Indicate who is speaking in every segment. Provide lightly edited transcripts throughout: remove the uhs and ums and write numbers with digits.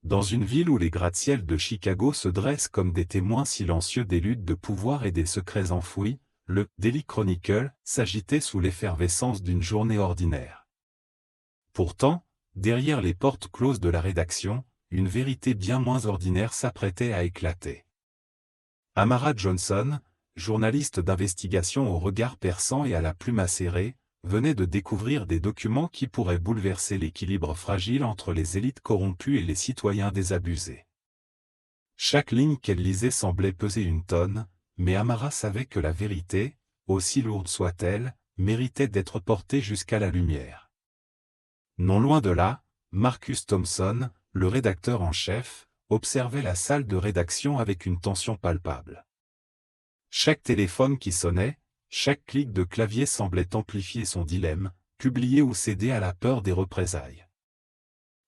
Speaker 1: Dans une ville où les gratte-ciels de Chicago se dressent comme des témoins silencieux des luttes de pouvoir et des secrets enfouis, le Daily Chronicle s'agitait sous l'effervescence d'une journée ordinaire. Pourtant, derrière les portes closes de la rédaction, une vérité bien moins ordinaire s'apprêtait à éclater. Amara Johnson, journaliste d'investigation au regard perçant et à la plume acérée, venait de découvrir des documents qui pourraient bouleverser l'équilibre fragile entre les élites corrompues et les citoyens désabusés. Chaque ligne qu'elle lisait semblait peser une tonne, mais Amara savait que la vérité, aussi lourde soit-elle, méritait d'être portée jusqu'à la lumière. Non loin de là, Marcus Thompson, le rédacteur en chef, observait la salle de rédaction avec une tension palpable. Chaque téléphone qui sonnait, chaque clic de clavier semblait amplifier son dilemme, publier ou céder à la peur des représailles.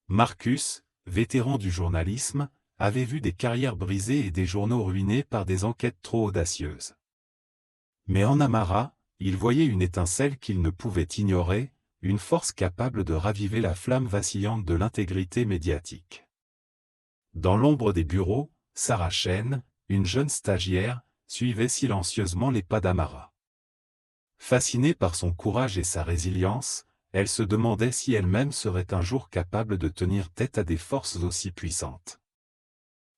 Speaker 1: Marcus, vétéran du journalisme, avait vu des carrières brisées et des journaux ruinés par des enquêtes trop audacieuses. Mais en Amara, il voyait une étincelle qu'il ne pouvait ignorer, une force capable de raviver la flamme vacillante de l'intégrité médiatique. Dans l'ombre des bureaux, Sarah Chen, une jeune stagiaire, suivait silencieusement les pas d'Amara. Fascinée par son courage et sa résilience, elle se demandait si elle-même serait un jour capable de tenir tête à des forces aussi puissantes.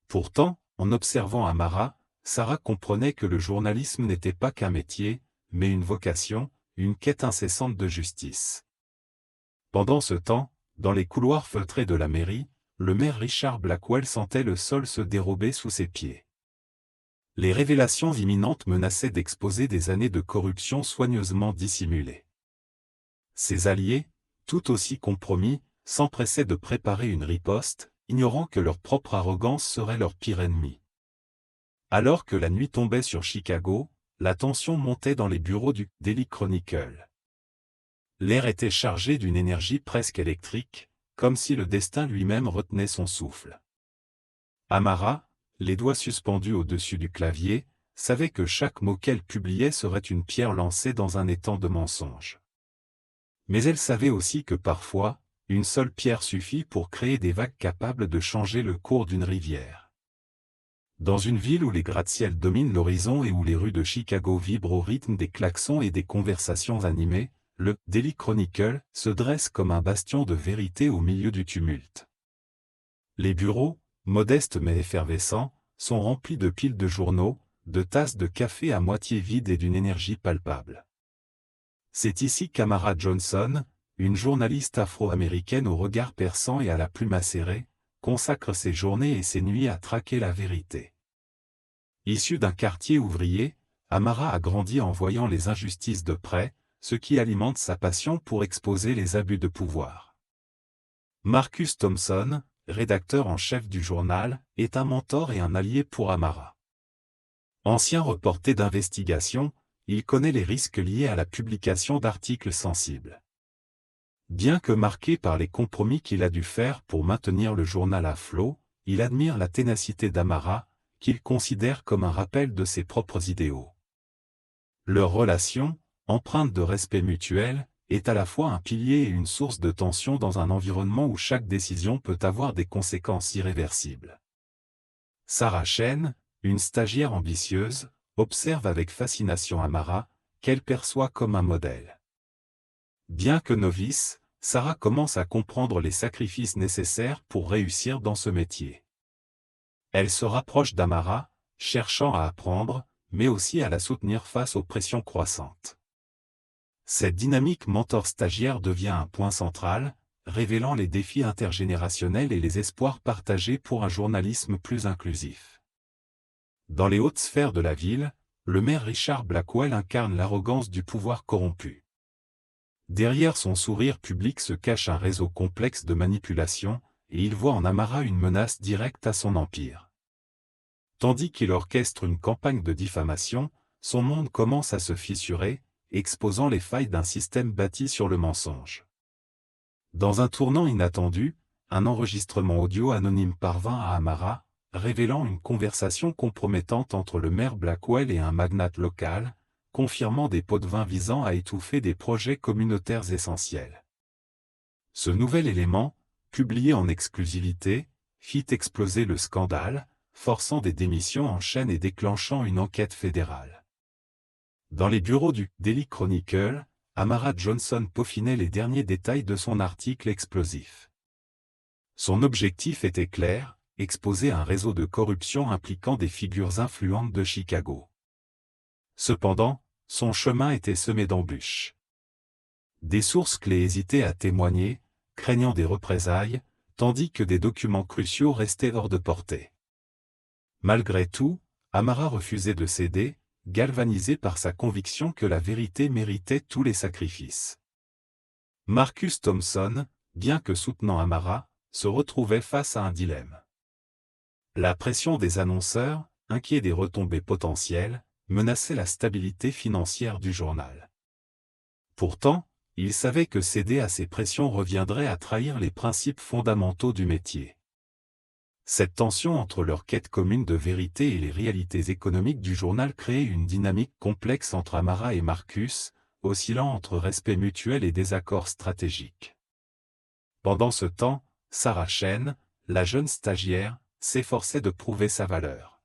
Speaker 1: Pourtant, en observant Amara, Sarah comprenait que le journalisme n'était pas qu'un métier, mais une vocation, une quête incessante de justice. Pendant ce temps, dans les couloirs feutrés de la mairie, le maire Richard Blackwell sentait le sol se dérober sous ses pieds. Les révélations imminentes menaçaient d'exposer des années de corruption soigneusement dissimulées. Ses alliés, tout aussi compromis, s'empressaient de préparer une riposte, ignorant que leur propre arrogance serait leur pire ennemi. Alors que la nuit tombait sur Chicago, la tension montait dans les bureaux du Daily Chronicle. L'air était chargé d'une énergie presque électrique, comme si le destin lui-même retenait son souffle. Amara, les doigts suspendus au-dessus du clavier, savait que chaque mot qu'elle publiait serait une pierre lancée dans un étang de mensonges. Mais elle savait aussi que parfois, une seule pierre suffit pour créer des vagues capables de changer le cours d'une rivière. Dans une ville où les gratte-ciels dominent l'horizon et où les rues de Chicago vibrent au rythme des klaxons et des conversations animées, le Daily Chronicle se dresse comme un bastion de vérité au milieu du tumulte. Les bureaux, modestes mais effervescents, sont remplis de piles de journaux, de tasses de café à moitié vides et d'une énergie palpable. C'est ici qu'Amara Johnson, une journaliste afro-américaine au regard perçant et à la plume acérée, consacre ses journées et ses nuits à traquer la vérité. Issue d'un quartier ouvrier, Amara a grandi en voyant les injustices de près, ce qui alimente sa passion pour exposer les abus de pouvoir. Marcus Thompson, rédacteur en chef du journal, est un mentor et un allié pour Amara. Ancien reporter d'investigation, il connaît les risques liés à la publication d'articles sensibles. Bien que marqué par les compromis qu'il a dû faire pour maintenir le journal à flot, il admire la ténacité d'Amara, qu'il considère comme un rappel de ses propres idéaux. Leur relation, empreinte de respect mutuel, est à la fois un pilier et une source de tension dans un environnement où chaque décision peut avoir des conséquences irréversibles. Sarah Chen, une stagiaire ambitieuse, observe avec fascination Amara, qu'elle perçoit comme un modèle. Bien que novice, Sarah commence à comprendre les sacrifices nécessaires pour réussir dans ce métier. Elle se rapproche d'Amara, cherchant à apprendre, mais aussi à la soutenir face aux pressions croissantes. Cette dynamique mentor-stagiaire devient un point central, révélant les défis intergénérationnels et les espoirs partagés pour un journalisme plus inclusif. Dans les hautes sphères de la ville, le maire Richard Blackwell incarne l'arrogance du pouvoir corrompu. Derrière son sourire public se cache un réseau complexe de manipulation, et il voit en Amara une menace directe à son empire. Tandis qu'il orchestre une campagne de diffamation, son monde commence à se fissurer, exposant les failles d'un système bâti sur le mensonge. Dans un tournant inattendu, un enregistrement audio anonyme parvint à Amara, révélant une conversation compromettante entre le maire Blackwell et un magnate local, confirmant des pots de vin visant à étouffer des projets communautaires essentiels. Ce nouvel élément, publié en exclusivité, fit exploser le scandale, forçant des démissions en chaîne et déclenchant une enquête fédérale. Dans les bureaux du Daily Chronicle, Amara Johnson peaufinait les derniers détails de son article explosif. Son objectif était clair, exposer un réseau de corruption impliquant des figures influentes de Chicago. Cependant, son chemin était semé d'embûches. Des sources clés hésitaient à témoigner, craignant des représailles, tandis que des documents cruciaux restaient hors de portée. Malgré tout, Amara refusait de céder, galvanisé par sa conviction que la vérité méritait tous les sacrifices. Marcus Thompson, bien que soutenant Amara, se retrouvait face à un dilemme. La pression des annonceurs, inquiets des retombées potentielles, menaçait la stabilité financière du journal. Pourtant, il savait que céder à ces pressions reviendrait à trahir les principes fondamentaux du métier. Cette tension entre leur quête commune de vérité et les réalités économiques du journal créait une dynamique complexe entre Amara et Marcus, oscillant entre respect mutuel et désaccords stratégiques. Pendant ce temps, Sarah Chen, la jeune stagiaire, s'efforçait de prouver sa valeur.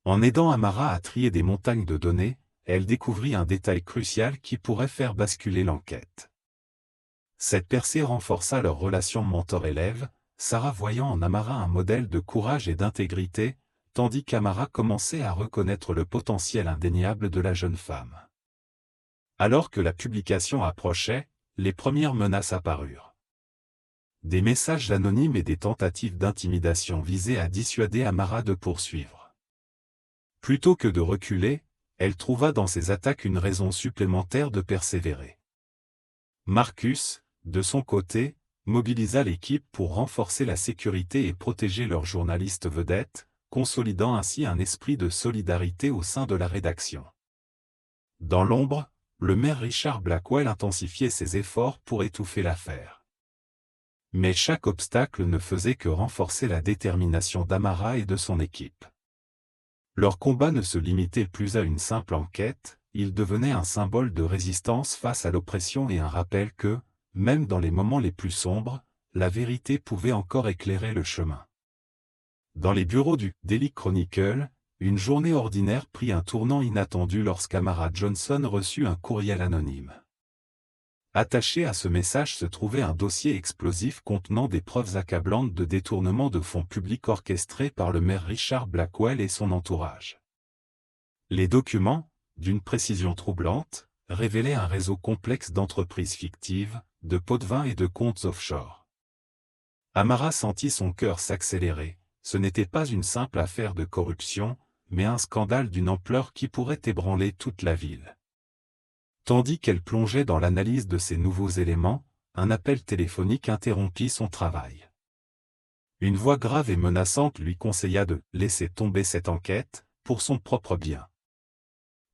Speaker 1: En aidant Amara à trier des montagnes de données, elle découvrit un détail crucial qui pourrait faire basculer l'enquête. Cette percée renforça leur relation mentor-élève, Sarah voyant en Amara un modèle de courage et d'intégrité, tandis qu'Amara commençait à reconnaître le potentiel indéniable de la jeune femme. Alors que la publication approchait, les premières menaces apparurent. Des messages anonymes et des tentatives d'intimidation visaient à dissuader Amara de poursuivre. Plutôt que de reculer, elle trouva dans ces attaques une raison supplémentaire de persévérer. Marcus, de son côté, mobilisa l'équipe pour renforcer la sécurité et protéger leurs journalistes vedettes, consolidant ainsi un esprit de solidarité au sein de la rédaction. Dans l'ombre, le maire Richard Blackwell intensifiait ses efforts pour étouffer l'affaire. Mais chaque obstacle ne faisait que renforcer la détermination d'Amara et de son équipe. Leur combat ne se limitait plus à une simple enquête, il devenait un symbole de résistance face à l'oppression et un rappel que, même dans les moments les plus sombres, la vérité pouvait encore éclairer le chemin. Dans les bureaux du Daily Chronicle, une journée ordinaire prit un tournant inattendu lorsqu'Amara Johnson reçut un courriel anonyme. Attaché à ce message se trouvait un dossier explosif contenant des preuves accablantes de détournement de fonds publics orchestrés par le maire Richard Blackwell et son entourage. Les documents, d'une précision troublante, révélaient un réseau complexe d'entreprises fictives, de pots de vin et de comptes offshore. Amara sentit son cœur s'accélérer, ce n'était pas une simple affaire de corruption, mais un scandale d'une ampleur qui pourrait ébranler toute la ville. Tandis qu'elle plongeait dans l'analyse de ces nouveaux éléments, un appel téléphonique interrompit son travail. Une voix grave et menaçante lui conseilla de laisser tomber cette enquête, pour son propre bien.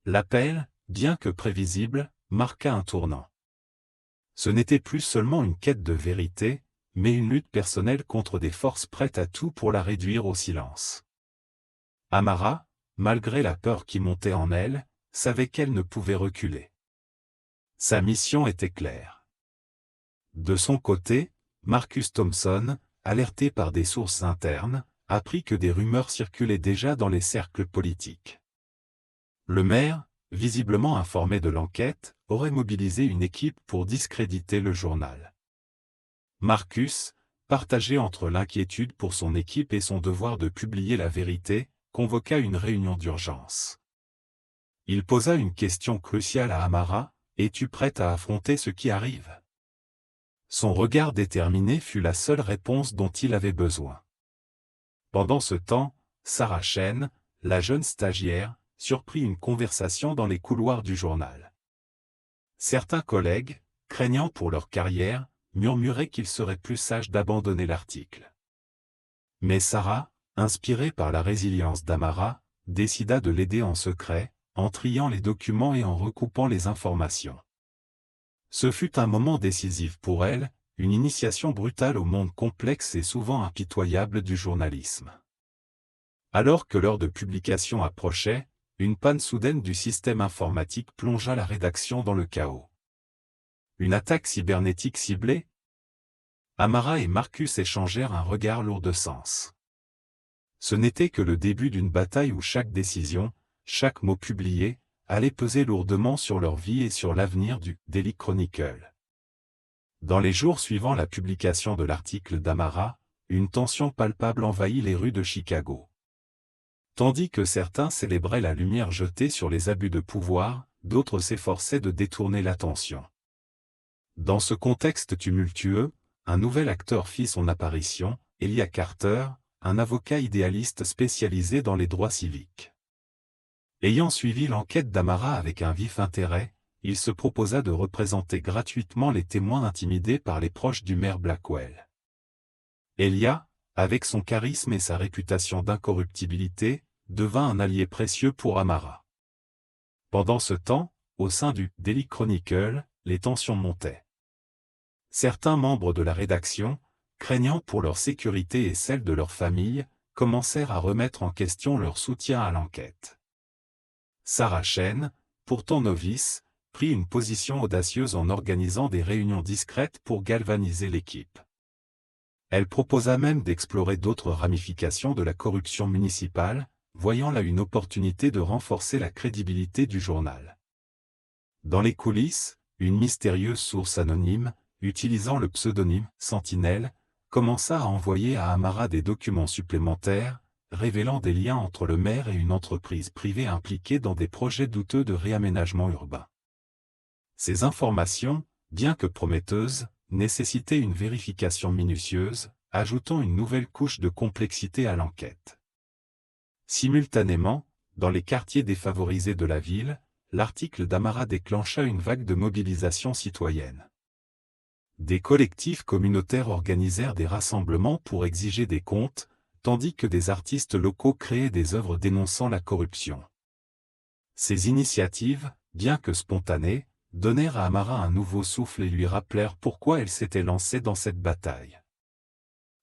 Speaker 1: L'appel, bien que prévisible, marqua un tournant. Ce n'était plus seulement une quête de vérité, mais une lutte personnelle contre des forces prêtes à tout pour la réduire au silence. Amara, malgré la peur qui montait en elle, savait qu'elle ne pouvait reculer. Sa mission était claire. De son côté, Marcus Thompson, alerté par des sources internes, apprit que des rumeurs circulaient déjà dans les cercles politiques. Le maire, visiblement informé de l'enquête, aurait mobilisé une équipe pour discréditer le journal. Marcus, partagé entre l'inquiétude pour son équipe et son devoir de publier la vérité, convoqua une réunion d'urgence. Il posa une question cruciale à Amara: « Es-tu prête à affronter ce qui arrive ?» Son regard déterminé fut la seule réponse dont il avait besoin. Pendant ce temps, Sarah Chen, la jeune stagiaire, surprit une conversation dans les couloirs du journal. Certains collègues, craignant pour leur carrière, murmuraient qu'il serait plus sage d'abandonner l'article. Mais Sarah, inspirée par la résilience d'Amara, décida de l'aider en secret, en triant les documents et en recoupant les informations. Ce fut un moment décisif pour elle, une initiation brutale au monde complexe et souvent impitoyable du journalisme. Alors que l'heure de publication approchait, une panne soudaine du système informatique plongea la rédaction dans le chaos. Une attaque cybernétique ciblée? Amara et Marcus échangèrent un regard lourd de sens. Ce n'était que le début d'une bataille où chaque décision, chaque mot publié, allait peser lourdement sur leur vie et sur l'avenir du Daily Chronicle. Dans les jours suivant la publication de l'article d'Amara, une tension palpable envahit les rues de Chicago. Tandis que certains célébraient la lumière jetée sur les abus de pouvoir, d'autres s'efforçaient de détourner l'attention. Dans ce contexte tumultueux, un nouvel acteur fit son apparition, Elia Carter, un avocat idéaliste spécialisé dans les droits civiques. Ayant suivi l'enquête d'Amara avec un vif intérêt, il se proposa de représenter gratuitement les témoins intimidés par les proches du maire Blackwell. Elia, avec son charisme et sa réputation d'incorruptibilité, devint un allié précieux pour Amara. Pendant ce temps, au sein du Daily Chronicle, les tensions montaient. Certains membres de la rédaction, craignant pour leur sécurité et celle de leur famille, commencèrent à remettre en question leur soutien à l'enquête. Sarah Chen, pourtant novice, prit une position audacieuse en organisant des réunions discrètes pour galvaniser l'équipe. Elle proposa même d'explorer d'autres ramifications de la corruption municipale, voyant là une opportunité de renforcer la crédibilité du journal. Dans les coulisses, une mystérieuse source anonyme, utilisant le pseudonyme « Sentinelle », commença à envoyer à Amara des documents supplémentaires, révélant des liens entre le maire et une entreprise privée impliquée dans des projets douteux de réaménagement urbain. Ces informations, bien que prometteuses, nécessitaient une vérification minutieuse, ajoutant une nouvelle couche de complexité à l'enquête. Simultanément, dans les quartiers défavorisés de la ville, l'article d'Amara déclencha une vague de mobilisation citoyenne. Des collectifs communautaires organisèrent des rassemblements pour exiger des comptes, tandis que des artistes locaux créaient des œuvres dénonçant la corruption. Ces initiatives, bien que spontanées, donnèrent à Amara un nouveau souffle et lui rappelèrent pourquoi elle s'était lancée dans cette bataille.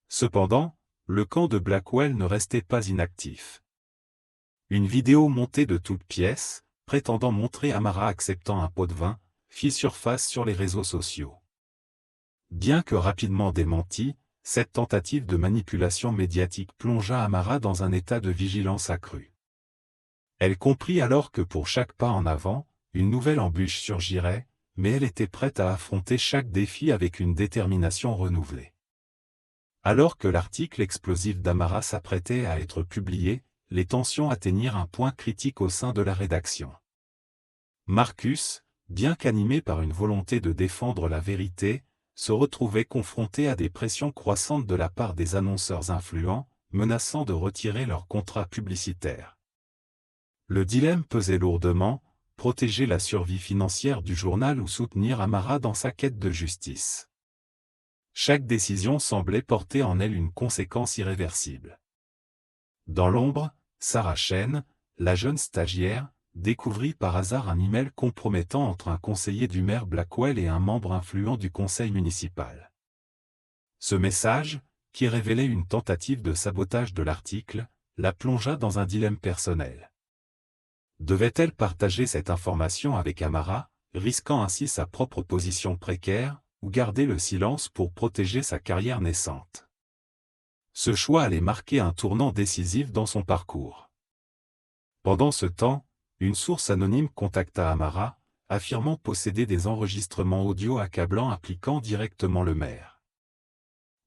Speaker 1: Cependant, le camp de Blackwell ne restait pas inactif. Une vidéo montée de toutes pièces, prétendant montrer Amara acceptant un pot de vin, fit surface sur les réseaux sociaux. Bien que rapidement démentie, cette tentative de manipulation médiatique plongea Amara dans un état de vigilance accrue. Elle comprit alors que pour chaque pas en avant, une nouvelle embûche surgirait, mais elle était prête à affronter chaque défi avec une détermination renouvelée. Alors que l'article explosif d'Amara s'apprêtait à être publié, les tensions atteignirent un point critique au sein de la rédaction. Marcus, bien qu'animé par une volonté de défendre la vérité, se retrouvait confronté à des pressions croissantes de la part des annonceurs influents, menaçant de retirer leurs contrats publicitaires. Le dilemme pesait lourdement, protéger la survie financière du journal ou soutenir Amara dans sa quête de justice. Chaque décision semblait porter en elle une conséquence irréversible. Dans l'ombre, Sarah Chen, la jeune stagiaire, découvrit par hasard un email compromettant entre un conseiller du maire Blackwell et un membre influent du conseil municipal. Ce message, qui révélait une tentative de sabotage de l'article, la plongea dans un dilemme personnel. Devait-elle partager cette information avec Amara, risquant ainsi sa propre position précaire, ou garder le silence pour protéger sa carrière naissante? Ce choix allait marquer un tournant décisif dans son parcours. Pendant ce temps, une source anonyme contacta Amara, affirmant posséder des enregistrements audio accablant impliquant directement le maire.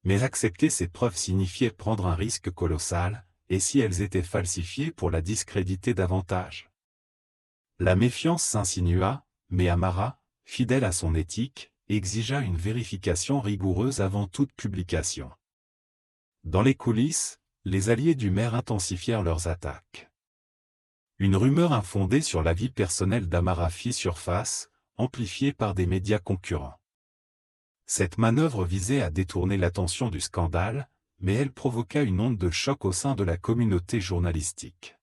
Speaker 1: Mais accepter ces preuves signifiait prendre un risque colossal, et si elles étaient falsifiées pour la discréditer davantage? La méfiance s'insinua, mais Amara, fidèle à son éthique, exigea une vérification rigoureuse avant toute publication. Dans les coulisses, les alliés du maire intensifièrent leurs attaques. Une rumeur infondée sur la vie personnelle d'Amara fit surface, amplifiée par des médias concurrents. Cette manœuvre visait à détourner l'attention du scandale, mais elle provoqua une onde de choc au sein de la communauté journalistique.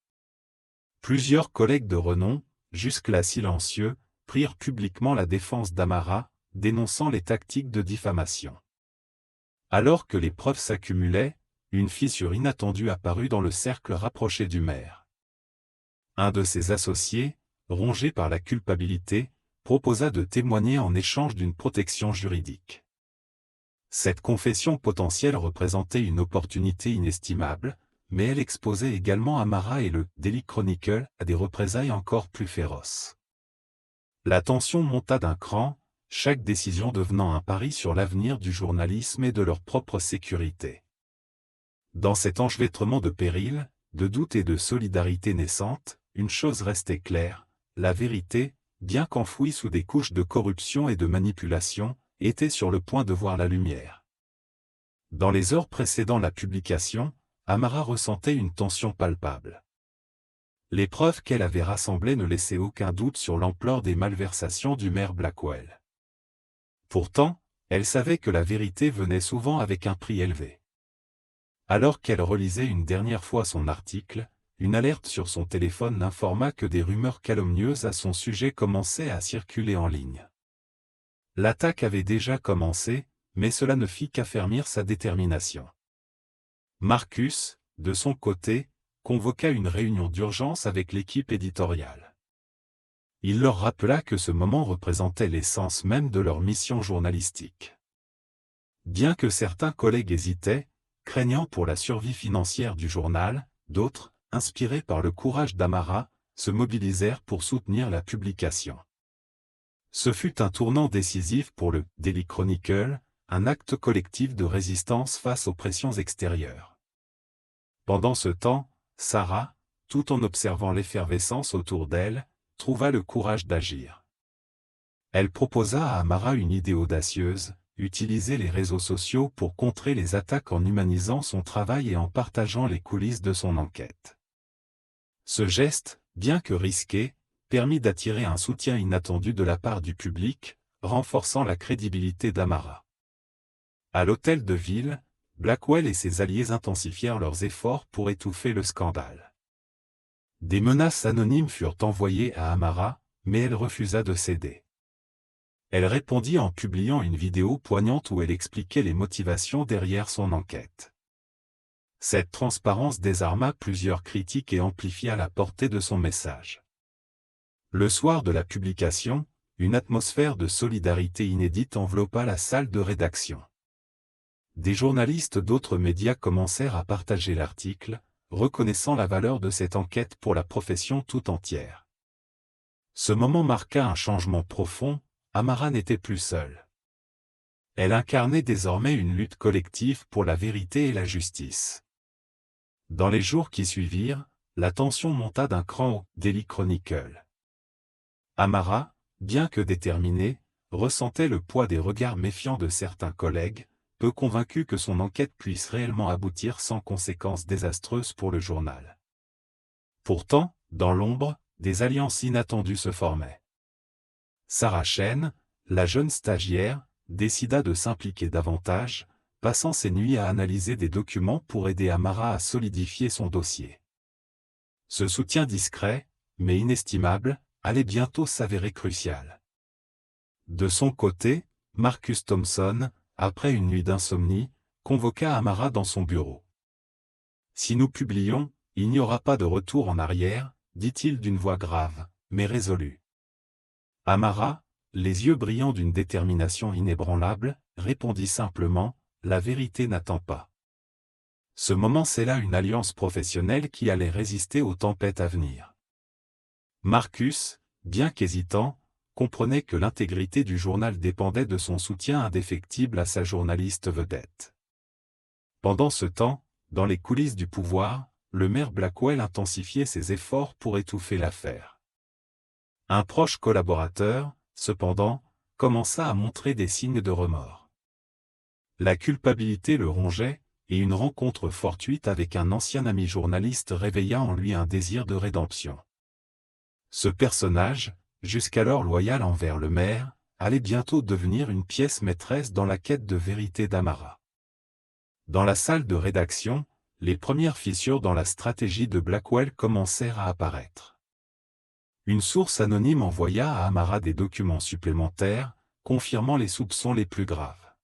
Speaker 1: Plusieurs collègues de renom, jusque-là silencieux, prirent publiquement la défense d'Amara, dénonçant les tactiques de diffamation. Alors que les preuves s'accumulaient, une fissure inattendue apparut dans le cercle rapproché du maire. Un de ses associés, rongé par la culpabilité, proposa de témoigner en échange d'une protection juridique. Cette confession potentielle représentait une opportunité inestimable, mais elle exposait également Amara et le Daily Chronicle à des représailles encore plus féroces. La tension monta d'un cran, chaque décision devenant un pari sur l'avenir du journalisme et de leur propre sécurité. Dans cet enchevêtrement de périls, de doutes et de solidarité naissante, une chose restait claire, la vérité, bien qu'enfouie sous des couches de corruption et de manipulation, était sur le point de voir la lumière. Dans les heures précédant la publication, Amara ressentait une tension palpable. Les preuves qu'elle avait rassemblées ne laissaient aucun doute sur l'ampleur des malversations du maire Blackwell. Pourtant, elle savait que la vérité venait souvent avec un prix élevé. Alors qu'elle relisait une dernière fois son article, une alerte sur son téléphone l'informa que des rumeurs calomnieuses à son sujet commençaient à circuler en ligne. L'attaque avait déjà commencé, mais cela ne fit qu'affermir sa détermination. Marcus, de son côté, convoqua une réunion d'urgence avec l'équipe éditoriale. Il leur rappela que ce moment représentait l'essence même de leur mission journalistique. Bien que certains collègues hésitaient, craignant pour la survie financière du journal, d'autres, inspirés par le courage d'Amara, se mobilisèrent pour soutenir la publication. Ce fut un tournant décisif pour le Daily Chronicle, un acte collectif de résistance face aux pressions extérieures. Pendant ce temps, Sarah, tout en observant l'effervescence autour d'elle, trouva le courage d'agir. Elle proposa à Amara une idée audacieuse, utiliser les réseaux sociaux pour contrer les attaques en humanisant son travail et en partageant les coulisses de son enquête. Ce geste, bien que risqué, permit d'attirer un soutien inattendu de la part du public, renforçant la crédibilité d'Amara. À l'hôtel de ville, Blackwell et ses alliés intensifièrent leurs efforts pour étouffer le scandale. Des menaces anonymes furent envoyées à Amara, mais elle refusa de céder. Elle répondit en publiant une vidéo poignante où elle expliquait les motivations derrière son enquête. Cette transparence désarma plusieurs critiques et amplifia la portée de son message. Le soir de la publication, une atmosphère de solidarité inédite enveloppa la salle de rédaction. Des journalistes d'autres médias commencèrent à partager l'article, reconnaissant la valeur de cette enquête pour la profession tout entière. Ce moment marqua un changement profond, Amara n'était plus seule. Elle incarnait désormais une lutte collective pour la vérité et la justice. Dans les jours qui suivirent, la tension monta d'un cran au Daily Chronicle. Amara, bien que déterminée, ressentait le poids des regards méfiants de certains collègues, peu convaincus que son enquête puisse réellement aboutir sans conséquences désastreuses pour le journal. Pourtant, dans l'ombre, des alliances inattendues se formaient. Sarah Chen, la jeune stagiaire, décida de s'impliquer davantage, passant ses nuits à analyser des documents pour aider Amara à solidifier son dossier. Ce soutien discret, mais inestimable, allait bientôt s'avérer crucial. De son côté, Marcus Thompson, après une nuit d'insomnie, convoqua Amara dans son bureau. « Si nous publions, il n'y aura pas de retour en arrière, » dit-il d'une voix grave, mais résolue. Amara, les yeux brillants d'une détermination inébranlable, répondit simplement, « La vérité n'attend pas. » Ce moment scella une alliance professionnelle qui allait résister aux tempêtes à venir. Marcus, bien qu'hésitant, comprenait que l'intégrité du journal dépendait de son soutien indéfectible à sa journaliste vedette. Pendant ce temps, dans les coulisses du pouvoir, le maire Blackwell intensifiait ses efforts pour étouffer l'affaire. Un proche collaborateur, cependant, commença à montrer des signes de remords. La culpabilité le rongeait, et une rencontre fortuite avec un ancien ami journaliste réveilla en lui un désir de rédemption. Ce personnage, jusqu'alors loyal envers le maire, allait bientôt devenir une pièce maîtresse dans la quête de vérité d'Amara. Dans la salle de rédaction, les premières fissures dans la stratégie de Blackwell commencèrent à apparaître. Une source anonyme envoya à Amara des documents supplémentaires, confirmant les soupçons les plus graves.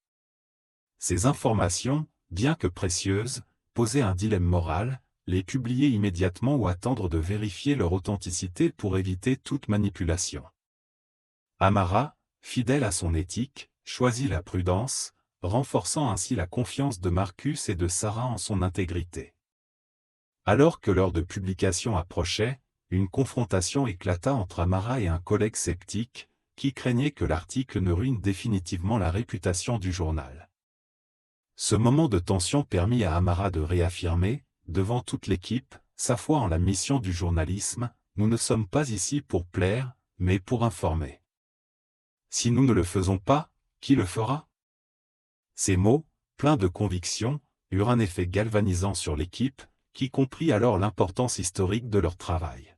Speaker 1: Ces informations, bien que précieuses, posaient un dilemme moral, les publier immédiatement ou attendre de vérifier leur authenticité pour éviter toute manipulation. Amara, fidèle à son éthique, choisit la prudence, renforçant ainsi la confiance de Marcus et de Sarah en son intégrité. Alors que l'heure de publication approchait, une confrontation éclata entre Amara et un collègue sceptique, qui craignait que l'article ne ruine définitivement la réputation du journal. Ce moment de tension permit à Amara de réaffirmer, devant toute l'équipe, sa foi en la mission du journalisme: « Nous ne sommes pas ici pour plaire, mais pour informer. Si nous ne le faisons pas, qui le fera ?» Ces mots, pleins de conviction, eurent un effet galvanisant sur l'équipe, qui comprit alors l'importance historique de leur travail.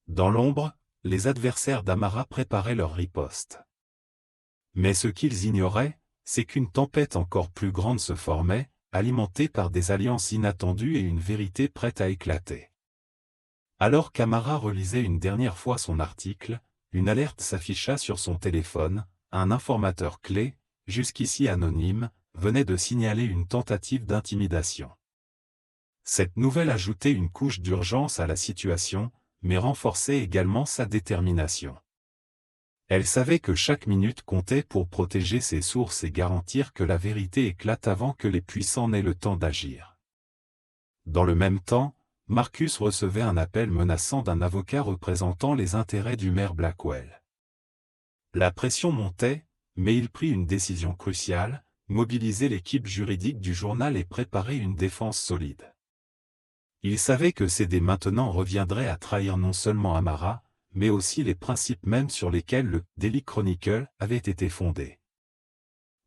Speaker 1: Dans l'ombre, les adversaires d'Amara préparaient leur riposte. Mais ce qu'ils ignoraient, c'est qu'une tempête encore plus grande se formait, alimentée par des alliances inattendues et une vérité prête à éclater. Alors qu'Amara relisait une dernière fois son article, une alerte s'afficha sur son téléphone. Un informateur clé, jusqu'ici anonyme, venait de signaler une tentative d'intimidation. Cette nouvelle ajoutait une couche d'urgence à la situation, mais renforçait également sa détermination. Elle savait que chaque minute comptait pour protéger ses sources et garantir que la vérité éclate avant que les puissants n'aient le temps d'agir. Dans le même temps, Marcus recevait un appel menaçant d'un avocat représentant les intérêts du maire Blackwell. La pression montait, mais il prit une décision cruciale: mobiliser l'équipe juridique du journal et préparer une défense solide. Il savait que c'est dès maintenant reviendrait à trahir non seulement Amara, mais aussi les principes mêmes sur lesquels le Daily Chronicle avait été fondé.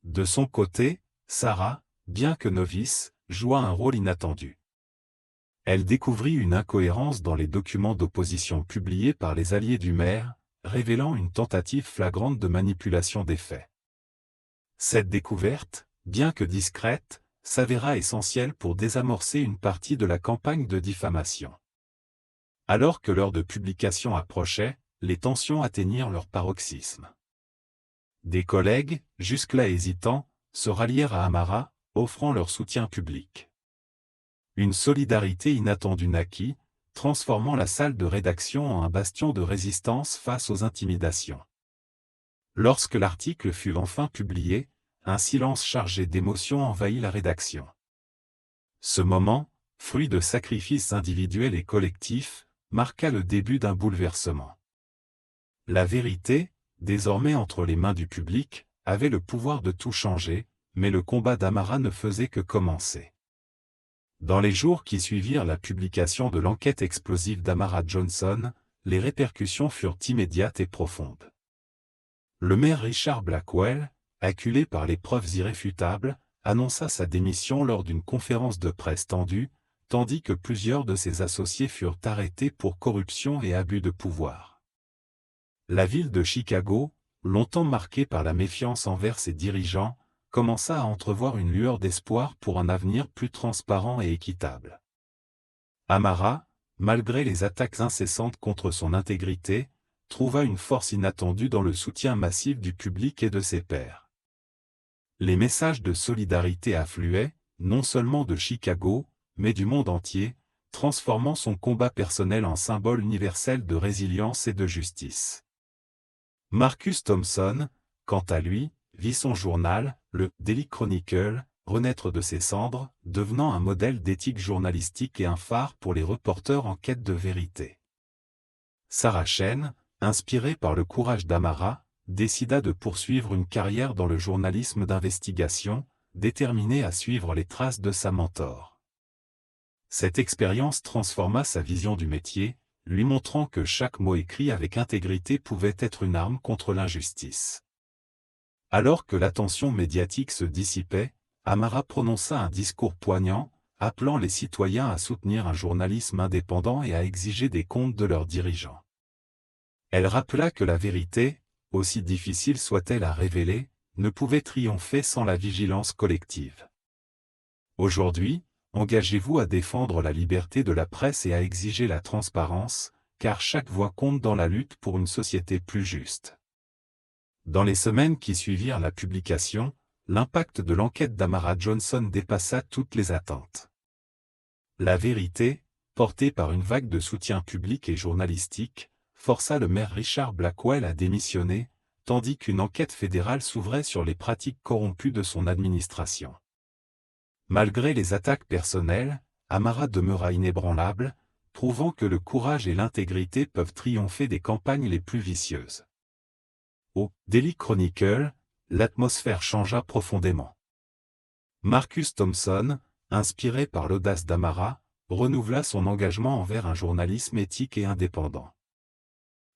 Speaker 1: De son côté, Sarah, bien que novice, joua un rôle inattendu. Elle découvrit une incohérence dans les documents d'opposition publiés par les alliés du maire, révélant une tentative flagrante de manipulation des faits. Cette découverte, bien que discrète, s'avéra essentielle pour désamorcer une partie de la campagne de diffamation. Alors que l'heure de publication approchait, les tensions atteignirent leur paroxysme. Des collègues, jusque-là hésitants, se rallièrent à Amara, offrant leur soutien public. Une solidarité inattendue naquit, transformant la salle de rédaction en un bastion de résistance face aux intimidations. Lorsque l'article fut enfin publié, un silence chargé d'émotion envahit la rédaction. Ce moment, fruit de sacrifices individuels et collectifs, marqua le début d'un bouleversement. La vérité, désormais entre les mains du public, avait le pouvoir de tout changer, mais le combat d'Amara ne faisait que commencer. Dans les jours qui suivirent la publication de l'enquête explosive d'Amara Johnson, les répercussions furent immédiates et profondes. Le maire Richard Blackwell, acculé par les preuves irréfutables, annonça sa démission lors d'une conférence de presse tendue, tandis que plusieurs de ses associés furent arrêtés pour corruption et abus de pouvoir. La ville de Chicago, longtemps marquée par la méfiance envers ses dirigeants, commença à entrevoir une lueur d'espoir pour un avenir plus transparent et équitable. Amara, malgré les attaques incessantes contre son intégrité, trouva une force inattendue dans le soutien massif du public et de ses pairs. Les messages de solidarité affluaient, non seulement de Chicago, mais du monde entier, transformant son combat personnel en symbole universel de résilience et de justice. Marcus Thompson, quant à lui, vit son journal, le Daily Chronicle, renaître de ses cendres, devenant un modèle d'éthique journalistique et un phare pour les reporters en quête de vérité. Sarah Chen, inspirée par le courage d'Amara, décida de poursuivre une carrière dans le journalisme d'investigation, déterminée à suivre les traces de sa mentor. Cette expérience transforma sa vision du métier, lui montrant que chaque mot écrit avec intégrité pouvait être une arme contre l'injustice. Alors que l'attention médiatique se dissipait, Amara prononça un discours poignant, appelant les citoyens à soutenir un journalisme indépendant et à exiger des comptes de leurs dirigeants. Elle rappela que la vérité, aussi difficile soit-elle à révéler, ne pouvait triompher sans la vigilance collective. Aujourd'hui, engagez-vous à défendre la liberté de la presse et à exiger la transparence, car chaque voix compte dans la lutte pour une société plus juste. Dans les semaines qui suivirent la publication, l'impact de l'enquête d'Amara Johnson dépassa toutes les attentes. La vérité, portée par une vague de soutien public et journalistique, força le maire Richard Blackwell à démissionner, tandis qu'une enquête fédérale s'ouvrait sur les pratiques corrompues de son administration. Malgré les attaques personnelles, Amara demeura inébranlable, prouvant que le courage et l'intégrité peuvent triompher des campagnes les plus vicieuses. Au Daily Chronicle, l'atmosphère changea profondément. Marcus Thompson, inspiré par l'audace d'Amara, renouvela son engagement envers un journalisme éthique et indépendant.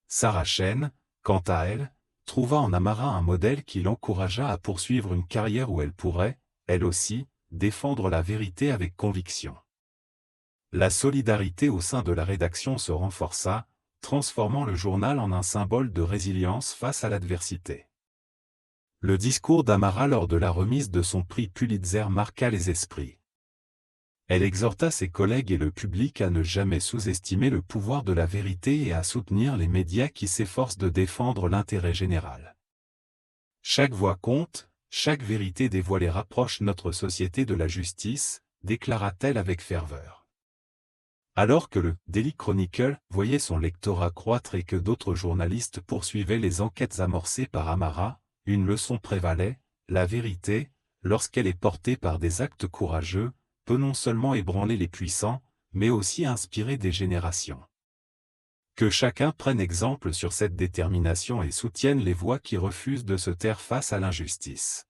Speaker 1: Sarah Chen, quant à elle, trouva en Amara un modèle qui l'encouragea à poursuivre une carrière où elle pourrait, elle aussi, défendre la vérité avec conviction. La solidarité au sein de la rédaction se renforça, transformant le journal en un symbole de résilience face à l'adversité. Le discours d'Amara lors de la remise de son prix Pulitzer marqua les esprits. Elle exhorta ses collègues et le public à ne jamais sous-estimer le pouvoir de la vérité et à soutenir les médias qui s'efforcent de défendre l'intérêt général. Chaque voix compte, chaque vérité dévoilée rapproche notre société de la justice, déclara-t-elle avec ferveur. Alors que le Daily Chronicle voyait son lectorat croître et que d'autres journalistes poursuivaient les enquêtes amorcées par Amara, une leçon prévalait: la vérité, lorsqu'elle est portée par des actes courageux, peut non seulement ébranler les puissants, mais aussi inspirer des générations. Que chacun prenne exemple sur cette détermination et soutienne les voix qui refusent de se taire face à l'injustice.